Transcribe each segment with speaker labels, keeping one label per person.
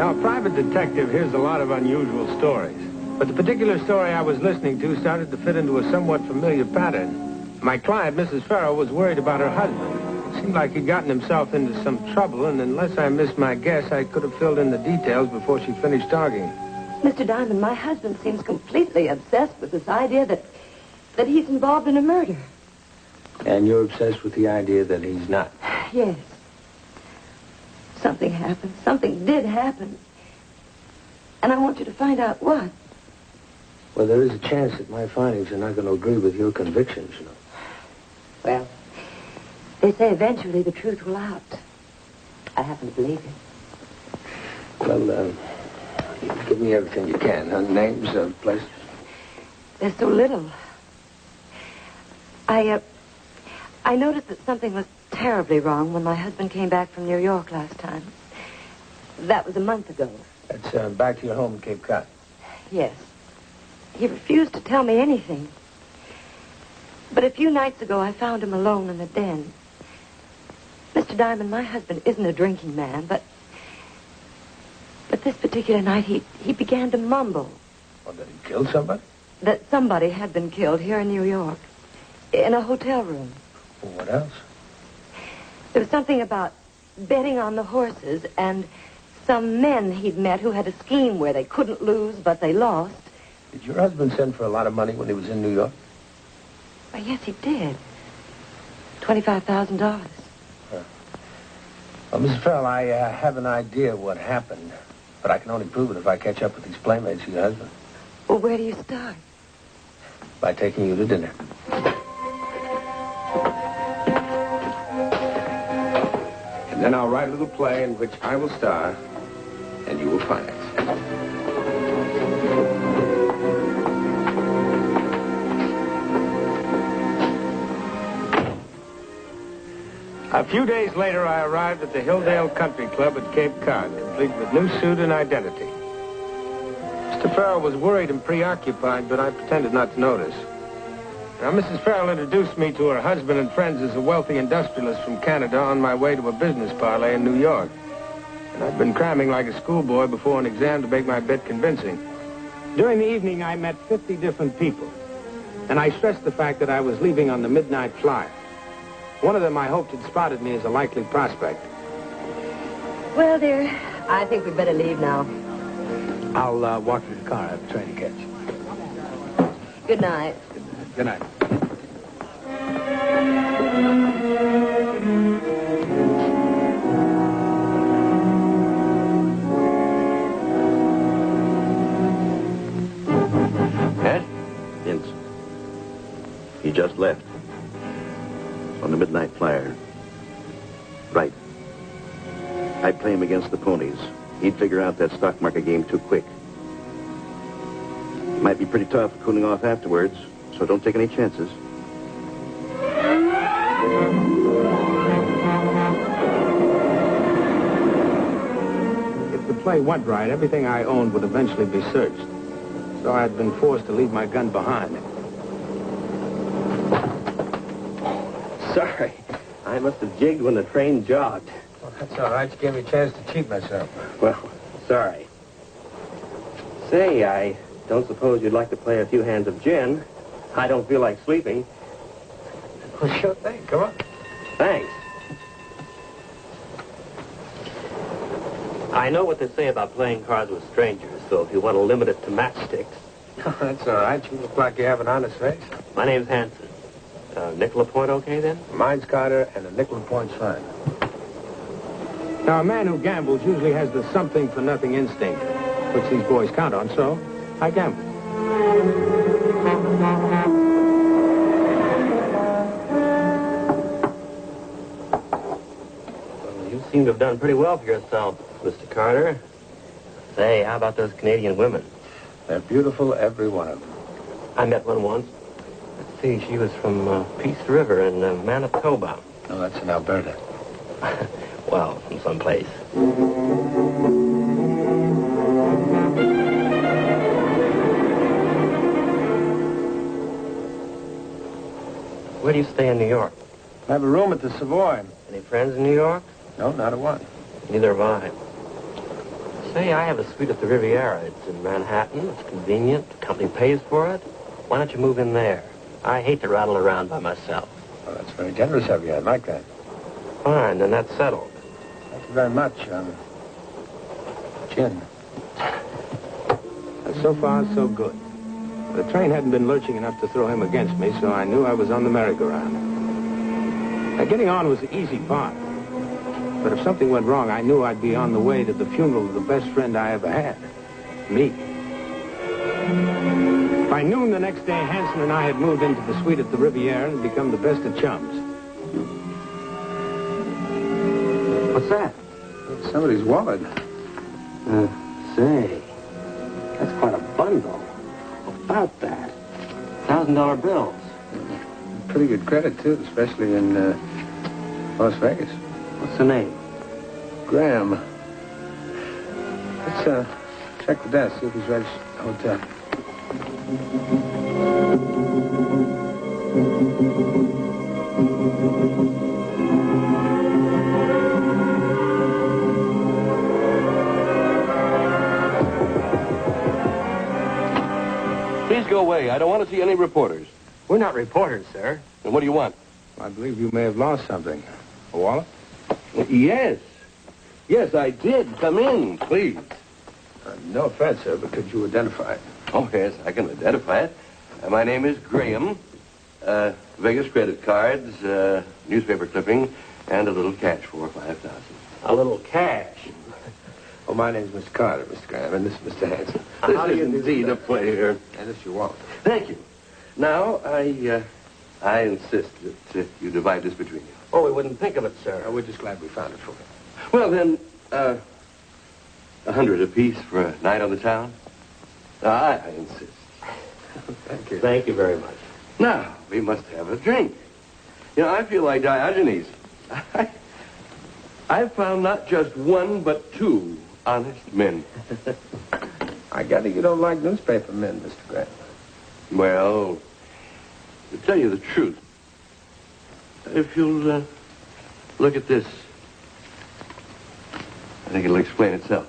Speaker 1: Now, a private detective hears a lot of unusual stories. But the particular story I was listening to started to fit into a somewhat familiar pattern. My client, Mrs. Farrell, was worried about her husband. It seemed like he'd gotten himself into some trouble, and unless I missed my guess, I could have filled in the details before she finished talking.
Speaker 2: Mr. Diamond, my husband seems completely obsessed with this idea that he's involved in a murder.
Speaker 1: And you're obsessed with the idea that he's not?
Speaker 2: Yes. Something happened. Something did happen. And I want you to find out what.
Speaker 1: Well, there is a chance that my findings are not going to agree with your convictions, you know.
Speaker 2: Well, they say eventually the truth will out. I happen to believe it.
Speaker 1: Well, give me everything you can. Names, places.
Speaker 2: There's so little. I noticed that something was terribly wrong when my husband came back from New York last time. That was a month ago.
Speaker 1: That's back to your home in Cape Cod.
Speaker 2: Yes. He refused to tell me anything. But a few nights ago, I found him alone in the den. Mr. Diamond, my husband isn't a drinking man, but this particular night, he began to mumble.
Speaker 1: Well, that he killed somebody?
Speaker 2: That somebody had been killed here in New York, in a hotel room.
Speaker 1: Well, what else?
Speaker 2: There was something about betting on the horses and some men he'd met who had a scheme where they couldn't lose, but they lost.
Speaker 1: Did your husband send for a lot of money when he was in New York?
Speaker 2: Well, yes, he did. $25,000.
Speaker 1: Well, Mrs. Farrell, I have an idea what happened, but I can only prove it if I catch up with these playmates of your husband.
Speaker 2: Well, where do you start?
Speaker 1: By taking you to dinner. And then I'll write a little play in which I will star, and you will finance. A few days later, I arrived at the Hilldale Country Club at Cape Cod, complete with new suit and identity. Mr. Farrell was worried and preoccupied, but I pretended not to notice. Now, Mrs. Farrell introduced me to her husband and friends as a wealthy industrialist from Canada on my way to a business parley in New York. And I'd been cramming like a schoolboy before an exam to make my bit convincing. During the evening, I met 50 different people, and I stressed the fact that I was leaving on the midnight flyer. One of them I hoped had spotted me as a likely prospect.
Speaker 2: Well, dear, I think we'd better leave now.
Speaker 1: I'll walk to the car. I have a train to catch.
Speaker 2: Good night.
Speaker 1: Good night.
Speaker 3: Ed? Vince. He just left. On the midnight flyer. Right. I'd play him against the ponies. He'd figure out that stock market game too quick. Might be pretty tough cooling off afterwards, so don't take any chances.
Speaker 1: If the play went right, everything I owned would eventually be searched. So I'd been forced to leave my gun behind.
Speaker 4: Sorry. I must have jigged when the train jogged.
Speaker 1: Well, that's all right. You gave me a chance to cheat myself.
Speaker 4: Well, sorry. Say, I don't suppose you'd like to play a few hands of gin. I don't feel like sleeping.
Speaker 1: Well, sure thing. Come on.
Speaker 4: Thanks. I know what they say about playing cards with strangers, so if you want to limit it to matchsticks.
Speaker 1: That's all right. You look like you have an honest face.
Speaker 4: My name's Hanson. Nickel a point okay, then?
Speaker 1: Mine's Carter, and a nickel a point's fine. Now, a man who gambles usually has the something-for-nothing instinct, which these boys count on, so I gamble.
Speaker 4: Well, you seem to have done pretty well for yourself, Mr. Carter. Say, how about those Canadian women?
Speaker 1: They're beautiful, every one of them.
Speaker 4: I met one once. Let's see, she was from Peace River in Manitoba.
Speaker 1: No, that's in Alberta.
Speaker 4: Well, from someplace. Where do you stay in New York?
Speaker 1: I have a room at the Savoy.
Speaker 4: Any friends in New York?
Speaker 1: No, not a one.
Speaker 4: Neither have I. Say, I have a suite at the Riviera. It's in Manhattan. It's convenient. The company pays for it. Why don't you move in there? I hate to rattle around by myself.
Speaker 1: Well, that's very generous of you. I like that.
Speaker 4: Fine, then that's settled.
Speaker 1: Thank you very much. Gin. So far, so good. The train hadn't been lurching enough to throw him against me, so I knew I was on the merry-go-round. Now, getting on was the easy part. But if something went wrong, I knew I'd be on the way to the funeral of the best friend I ever had. Me. By noon the next day, Hanson and I had moved into the suite at the Riviera and become the best of chums.
Speaker 4: What's that?
Speaker 1: It's somebody's wallet.
Speaker 4: Say, that's quite a bundle. About that. $1,000 bills.
Speaker 1: Pretty good credit, too, especially in Las Vegas.
Speaker 4: What's the name?
Speaker 1: Graham. Let's check the desk, see if he's registered at the hotel.
Speaker 5: Please go away. I don't want to see any reporters.
Speaker 4: We're not reporters, sir.
Speaker 5: And what do you want?
Speaker 1: I believe you may have lost something. A wallet?
Speaker 5: Yes. Yes, I did. Come in, please.
Speaker 1: No offense, sir, but could you identify it?
Speaker 5: Oh, yes, I can identify it. My name is Graham. Vegas credit cards, newspaper clipping, and a little cash for $5,000.
Speaker 4: A little cash.
Speaker 1: Oh, my name's Mr. Carter, Mr. Graham, and this is Mr. Hanson.
Speaker 5: This is indeed a pleasure.
Speaker 1: And this is your wallet.
Speaker 5: Thank you. Now, I insist that you divide this between you.
Speaker 4: Oh, we wouldn't think of it, sir.
Speaker 1: We're just glad we found it for you.
Speaker 5: Well, then, $100 apiece for a night on the town? I insist.
Speaker 1: Thank you.
Speaker 4: Thank you very much.
Speaker 5: Now, we must have a drink. You know, I feel like Diogenes. I've found not just one, but two honest men.
Speaker 1: I gather you don't like newspaper men, Mr. Graham.
Speaker 5: Well, to tell you the truth, if you'll look at this, I think it'll explain itself.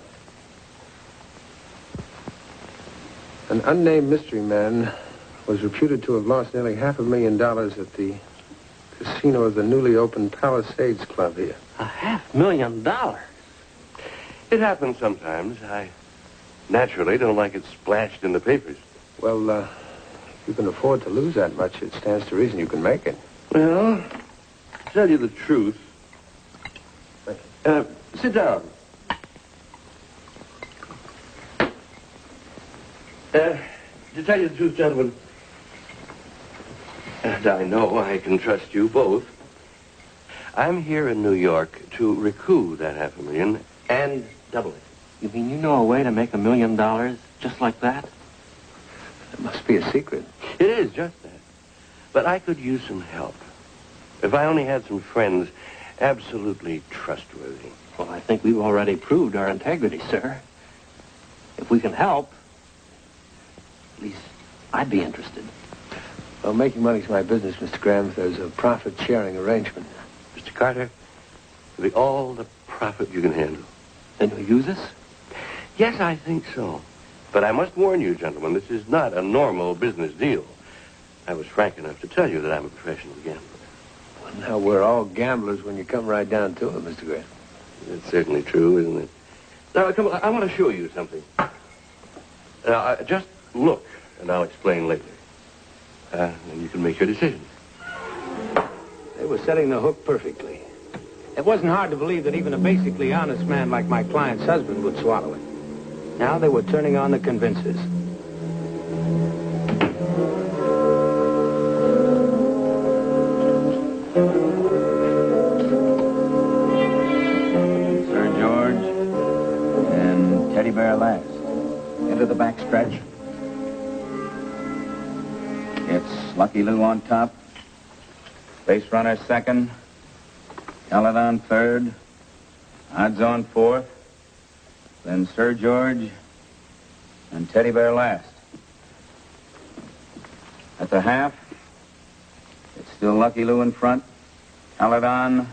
Speaker 1: An unnamed mystery man was reputed to have lost nearly $500,000 at the casino of the newly opened Palisades Club here.
Speaker 4: $500,000?
Speaker 5: It happens sometimes. I naturally don't like it splashed in the papers.
Speaker 1: Well, if you can afford to lose that much, it stands to reason you can make it.
Speaker 5: Well, to tell you the truth... sit down. To tell you the truth, gentlemen, and I know I can trust you both, I'm here in New York to recoup that $500,000 and double it.
Speaker 4: You mean you know a way to make $1 million just like that?
Speaker 1: It must be a secret.
Speaker 5: It is just that. But I could use some help. If I only had some friends absolutely trustworthy.
Speaker 4: Well, I think we've already proved our integrity, sir. If we can help, at least I'd be interested.
Speaker 1: Well, making money's my business, Mr. Graham. If there's a profit-sharing arrangement.
Speaker 5: Mr. Carter, it'll be all the profit you can handle.
Speaker 4: Then you'll use us?
Speaker 5: Yes, I think so. But I must warn you, gentlemen, this is not a normal business deal. I was frank enough to tell you that I'm a professional gambler.
Speaker 1: Well, now, we're all gamblers when you come right down to it, Mr. Graham.
Speaker 5: It's certainly true, isn't it? Now, come on, I want to show you something. Now, just look, and I'll explain later. And you can make your decision.
Speaker 1: They were setting the hook perfectly. It wasn't hard to believe that even a basically honest man like my client's husband would swallow it. Now they were turning on the convincers.
Speaker 6: Sir George and Teddy Bear last. Into the back stretch. It's Lucky Lou on top. Base runner second. Caledon third. Odds on fourth. Then Sir George and Teddy Bear last. At the half, it's still Lucky Lou in front. Caledon,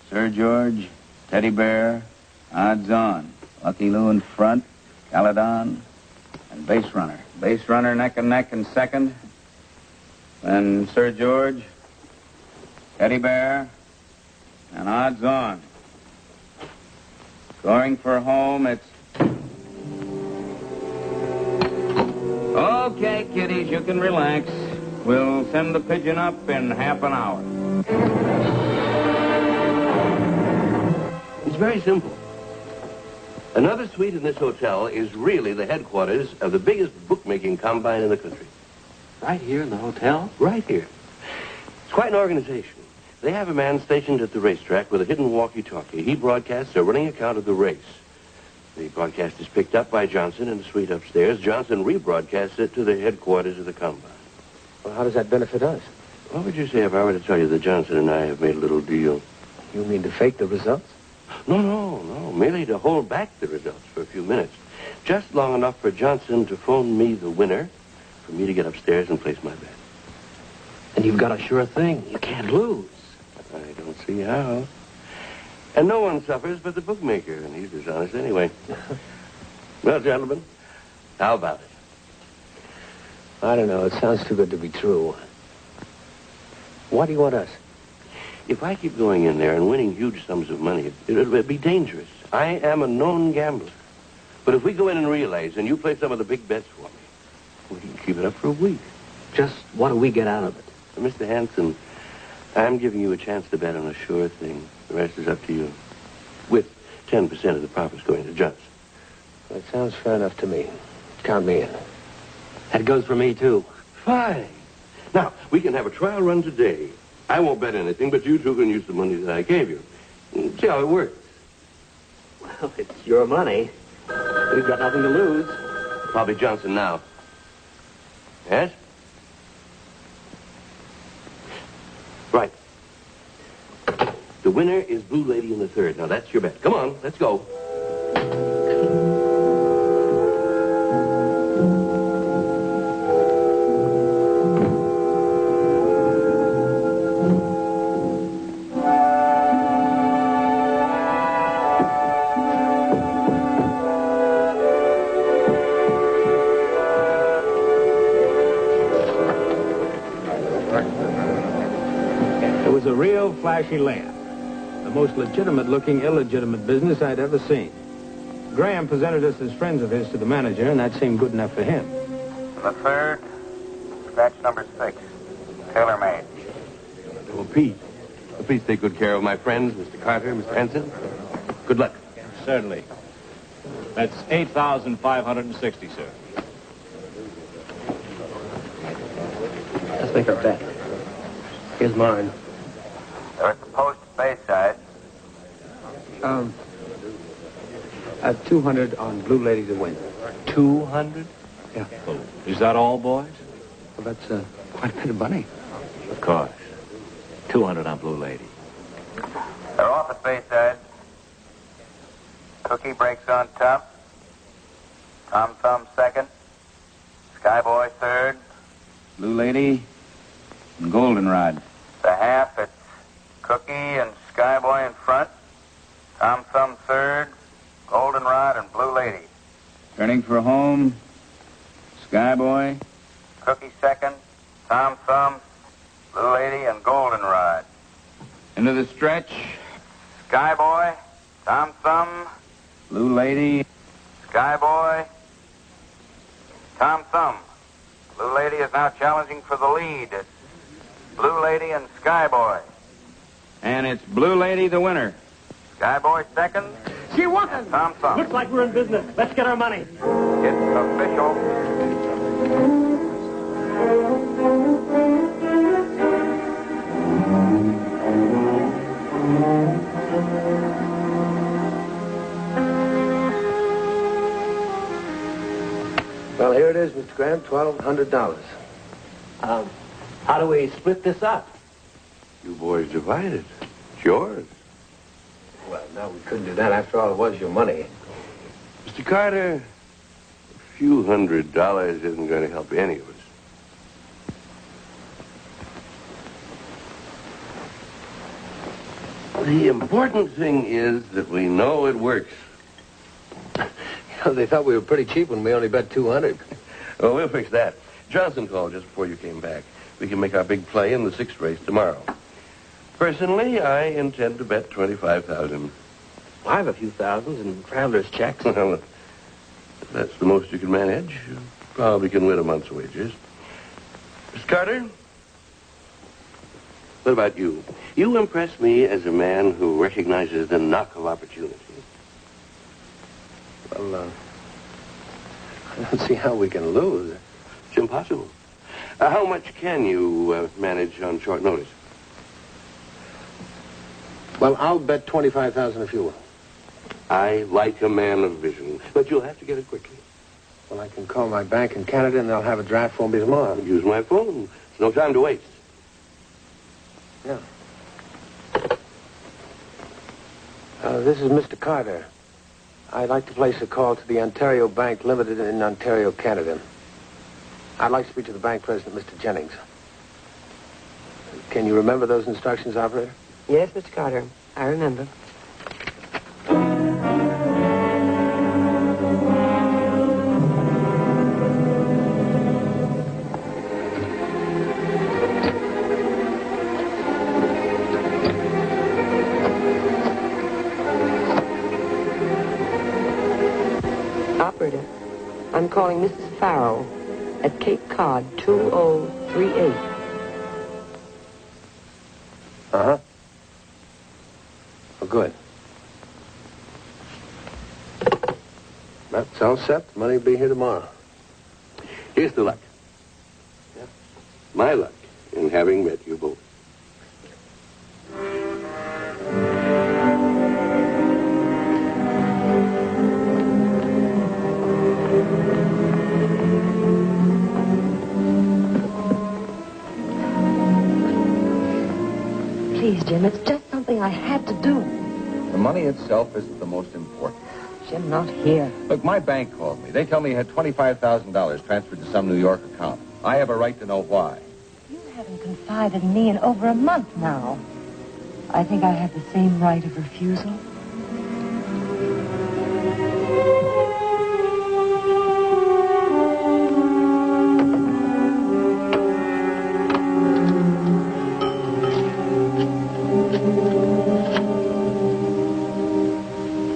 Speaker 6: Sir George, Teddy Bear, odds on. Lucky Lou in front, Caledon, and base runner. Base runner neck and neck in second. Then Sir George, Teddy Bear, and odds on. Scoring for home, it's... Okay, kiddies, you can relax. We'll send the pigeon up in half an hour.
Speaker 5: It's very simple. Another suite in this hotel is really the headquarters of the biggest bookmaking combine in the country.
Speaker 4: Right here in the hotel?
Speaker 5: Right here. It's quite an organization. They have a man stationed at the racetrack with a hidden walkie-talkie. He broadcasts a running account of the race. The broadcast is picked up by Johnson in the suite upstairs. Johnson rebroadcasts it to the headquarters of the combine.
Speaker 1: Well, how does that benefit us?
Speaker 5: What would you say if I were to tell you that Johnson and I have made a little deal?
Speaker 1: You mean to fake the results?
Speaker 5: No. Merely to hold back the results for a few minutes. Just long enough for Johnson to phone me the winner, for me to get upstairs and place my bet.
Speaker 4: And you've got a sure thing. You can't lose.
Speaker 5: I don't see how. And no one suffers but the bookmaker, and he's dishonest anyway. Well, gentlemen, how about it?
Speaker 1: I don't know. It sounds too good to be true. Why do you want us?
Speaker 5: If I keep going in there and winning huge sums of money, it'll be dangerous. I am a known gambler. But if we go in and realize, and you play some of the big bets for me, we can keep it up for a week.
Speaker 4: Just what do we get out of it?
Speaker 5: Mr. Hanson, I'm giving you a chance to bet on a sure thing. The rest is up to you. With 10% of the profits going to Johnson.
Speaker 1: That sounds fair enough to me. Count me in.
Speaker 4: That goes for me, too.
Speaker 5: Fine. Now, we can have a trial run today. I won't bet anything, but you two can use the money that I gave you. See how it works.
Speaker 4: Well, it's your money. We've got nothing to lose.
Speaker 5: Probably Johnson now. Yes? Right. The winner is Blue Lady in the third. Now, that's your bet. Come on, let's go.
Speaker 1: It was a real flashy layup. The most legitimate-looking, illegitimate business I'd ever seen. Graham presented us as friends of his to the manager, and that seemed good enough for him.
Speaker 6: The third, scratch number 6, tailor-made.
Speaker 5: Well, Pete, please take good care of my friends, Mr. Carter, Mr. Hanson. Good luck.
Speaker 6: Certainly. That's 8,560, sir.
Speaker 4: Let's make a bet. Here's mine.
Speaker 6: They're at the post Bayside.
Speaker 1: 200 on Blue Lady to win.
Speaker 4: 200?
Speaker 1: Yeah.
Speaker 6: Well, is that all, boys?
Speaker 1: Well, that's quite a bit of money.
Speaker 6: Of course. 200 on Blue Lady.
Speaker 7: They're off at Bayside. Cookie breaks on top. Tom Thumb second. Skyboy third.
Speaker 6: Blue Lady and Goldenrod.
Speaker 7: The half, it's Cookie and Skyboy in front. Tom Thumb third. Goldenrod and Blue Lady.
Speaker 6: Turning for home, Skyboy.
Speaker 7: Cookie second. Tom Thumb, Blue Lady, and Goldenrod.
Speaker 6: Into the stretch,
Speaker 7: Skyboy, Tom Thumb,
Speaker 6: Blue Lady.
Speaker 7: Skyboy, Tom Thumb. Blue Lady is now challenging for the lead. It's Blue Lady and Skyboy.
Speaker 6: And it's Blue Lady the winner.
Speaker 7: Skyboy second.
Speaker 4: She won!
Speaker 7: And Tom Thumb.
Speaker 4: Looks like we're in business. Let's get our money.
Speaker 7: It's official.
Speaker 1: Well, here it is, Mr. Graham, $1,200.
Speaker 4: How do we split this up?
Speaker 5: You boys divide it. It's yours.
Speaker 1: Well, no, we couldn't do that. After all, it was your money.
Speaker 5: Mr. Carter, a few $100 isn't going to help any of us. The important thing is that we know it works.
Speaker 1: They thought we were pretty cheap when we only bet 200.
Speaker 5: Oh, we'll fix that. Johnson called just before you came back. We can make our big play in the 6th race tomorrow. Personally, I intend to bet 25,000.
Speaker 4: I have a few thousands in traveler's checks.
Speaker 5: Well, if that's the most you can manage, you probably can win a month's wages. Miss Carter? What about you? You impress me as a man who recognizes the knock of opportunity.
Speaker 1: Well, I don't see how we can lose.
Speaker 5: It's impossible. How much can you manage on short notice?
Speaker 1: Well, I'll bet 25,000 if you will.
Speaker 5: I like a man of vision, but you'll have to get it quickly.
Speaker 1: Well, I can call my bank in Canada, and they'll have a draft for me tomorrow.
Speaker 5: Use my phone. There's no time to waste.
Speaker 1: Yeah. This is Mr. Carter. I'd like to place a call to the Ontario Bank Limited in Ontario, Canada. I'd like to speak to the bank president, Mr. Jennings. Can you remember those instructions, operator?
Speaker 2: Yes, Mr. Carter. I remember. Operator, I'm calling Mrs. Farrell at Cape Cod 2038.
Speaker 1: Uh-huh. Oh, good. That's all set. The money will be here tomorrow.
Speaker 5: Here's the luck.
Speaker 1: Yeah.
Speaker 5: My luck in having met you both.
Speaker 2: Please, Jim, it's just something I had to do.
Speaker 6: The money itself isn't the most important.
Speaker 2: Jim, not here.
Speaker 6: Look, my bank called me. They tell me you had $25,000 transferred to some New York account. I have a right to know why.
Speaker 2: You haven't confided in me in over a month now. I think I have the same right of refusal.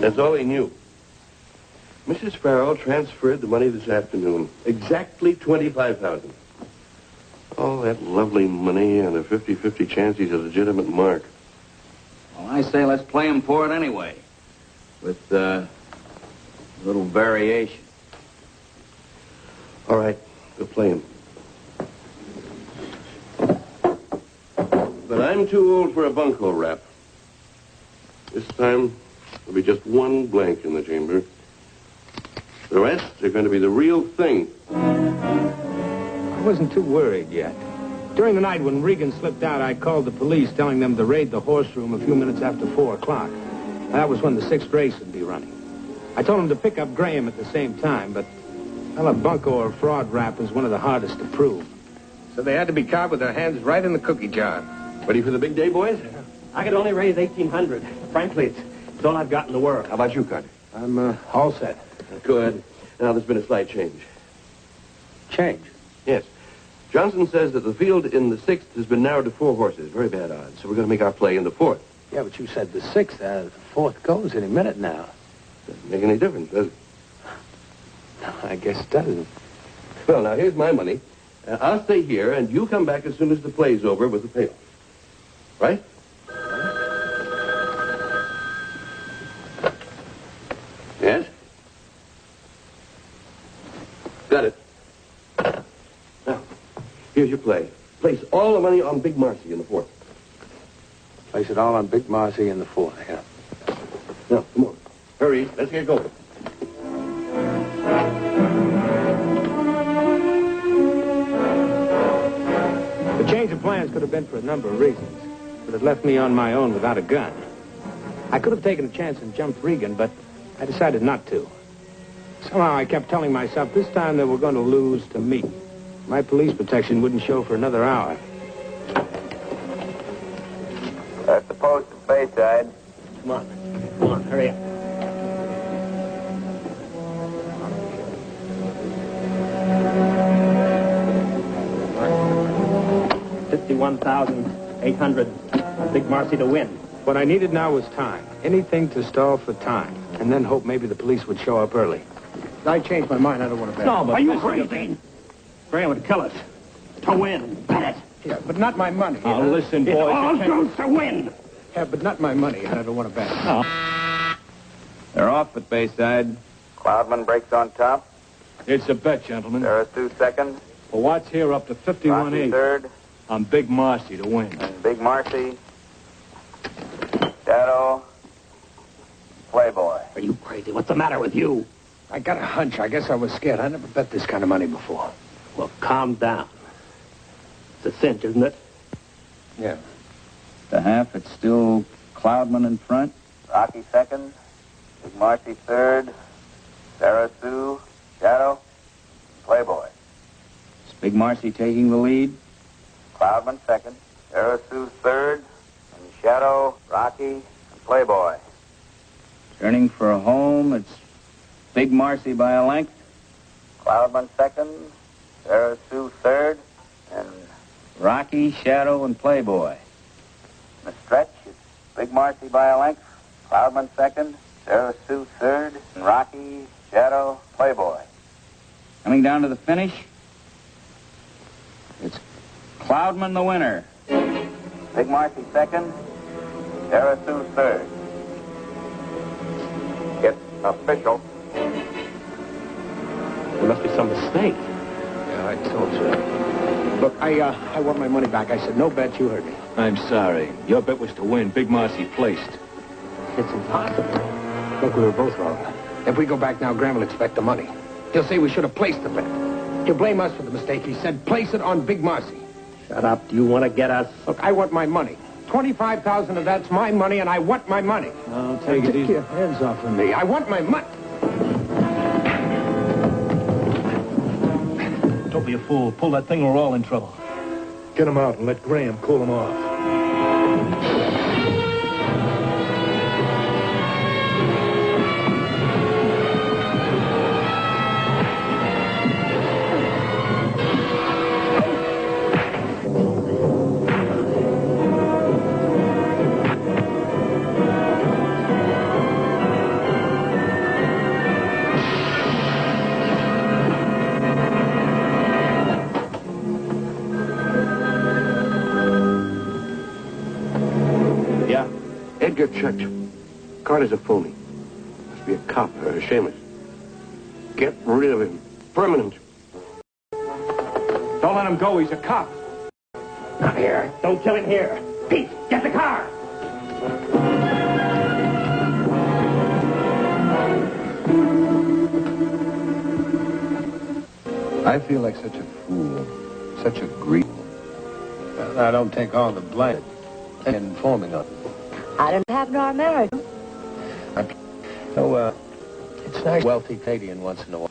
Speaker 5: That's all he knew. Mrs. Farrell transferred the money this afternoon. Exactly 25,000. All that lovely money and a 50-50 chance he's a legitimate mark.
Speaker 6: Well, I say let's play him for it anyway. With a little variation.
Speaker 5: All right, we'll play him. But I'm too old for a bunco rap. This time, there'll be just one blank in the chamber. The rest are going to be the real thing.
Speaker 1: I wasn't too worried yet. During the night when Regan slipped out, I called the police telling them to raid the horse room a few minutes after 4 o'clock. That was when the 6th race would be running. I told them to pick up Graham at the same time, but, well, a bunco or fraud rap is one of the hardest to prove. So they had to be caught with their hands right in the cookie jar.
Speaker 5: Ready for the big day, boys?
Speaker 4: I could only raise 1,800. Frankly, it's all I've got in the world.
Speaker 5: How about you, Carter?
Speaker 1: I'm all set.
Speaker 5: Good. Now, there's been a slight change.
Speaker 1: Change?
Speaker 5: Yes. Johnson says that the field in the 6th has been narrowed to 4 horses. Very bad odds. So we're going to make our play in the 4th.
Speaker 1: Yeah, but you said the 6th. The 4th goes any minute now.
Speaker 5: Doesn't make any difference, does it?
Speaker 1: No, I guess it doesn't.
Speaker 5: Well, now, here's my money. I'll stay here, and you come back as soon as the play's over with the payoff. Right? Yes? Got it. Now, here's your play. Place all the money on Big Marcy in the 4th.
Speaker 1: Place it all on Big Marcy in the 4th, yeah.
Speaker 5: Now, come on. Hurry. Let's get going.
Speaker 1: The change of plans could have been for a number of reasons, but it left me on my own without a gun. I could have taken a chance and jumped Regan, but I decided not to. Somehow I kept telling myself this time they were going to lose to me. My police protection wouldn't show for another hour.
Speaker 7: That's the post at Bayside.
Speaker 4: Come on, hurry up. 25,800. Big Marcy to win.
Speaker 1: What I needed now was time. Anything to stall for time. And then hope maybe the police would show up early. I changed my mind. I don't want to bet.
Speaker 4: No, but... Are you crazy? Graham would kill us. To win. Bet it.
Speaker 1: Yeah, but not my money.
Speaker 4: Oh, listen, boys. It all goes to win.
Speaker 1: Yeah, but not my money. I don't want to bet.
Speaker 4: No.
Speaker 6: They're off at Bayside.
Speaker 7: Cloudman breaks on top.
Speaker 8: It's a bet, gentlemen.
Speaker 7: Sarah Sue second.
Speaker 8: For Watts here up to
Speaker 7: Rocky
Speaker 8: 51-8.
Speaker 7: third.
Speaker 8: On Big Marcy to win.
Speaker 7: And Big Marcy. Shadow. Playboy.
Speaker 4: Are you crazy? What's the matter with you?
Speaker 1: I got a hunch. I guess I was scared. I never bet this kind of money before.
Speaker 4: Well, calm down. It's a cinch, isn't it?
Speaker 1: Yeah.
Speaker 6: The half, it's still Cloudman in front.
Speaker 7: Rocky second. Big Marcy third. Sarah Sue. Shadow. Playboy.
Speaker 6: Is Big Marcy taking the lead?
Speaker 7: Cloudman second. Sarah Sue third. And Shadow, Rocky, and Playboy.
Speaker 6: Turning for a home, it's Big Marcy by a length.
Speaker 7: Cloudman second. Sarah Sue third. And
Speaker 6: Rocky, Shadow, and Playboy.
Speaker 7: in the stretch, it's Big Marcy by a length. Cloudman second. Sarah Sue third. And Rocky, Shadow, Playboy.
Speaker 6: Coming down to the finish, it's Cloudman the winner.
Speaker 7: Big Marcy second. Sarah Sue third. It's official.
Speaker 4: There must be some mistake.
Speaker 1: Yeah, I told you. Look, I want my money back. I said no bet. You heard me.
Speaker 8: I'm sorry. Your bet was to win. Big Marcy placed.
Speaker 4: It's impossible.
Speaker 1: Look, we were both wrong. If we go back now, Graham will expect the money. He'll say we should have placed the bet. He'll blame us for the mistake. He said place it on Big Marcy.
Speaker 4: Shut up. Do you want to get us?
Speaker 1: Look, I want my money. 25,000 of that's my money, and I want my money.
Speaker 8: I'll take it easy.
Speaker 1: Your hands off of me. I want my money.
Speaker 8: Don't be a fool. Pull that thing or we're all in trouble. Get him out and let Graham cool him off.
Speaker 5: Edgar checked. Carter's a phony. Must be a cop or a shamus. Get rid of him. Permanent.
Speaker 1: Don't let him go. He's a cop.
Speaker 4: Not here. Don't kill him here. Pete, get the car.
Speaker 9: I feel like such a fool, such a grief.
Speaker 1: Well, I don't take all the blame. Informing on it.
Speaker 2: I didn't happen to our marriage.
Speaker 1: So, it's nice, wealthy Canadian once in a while.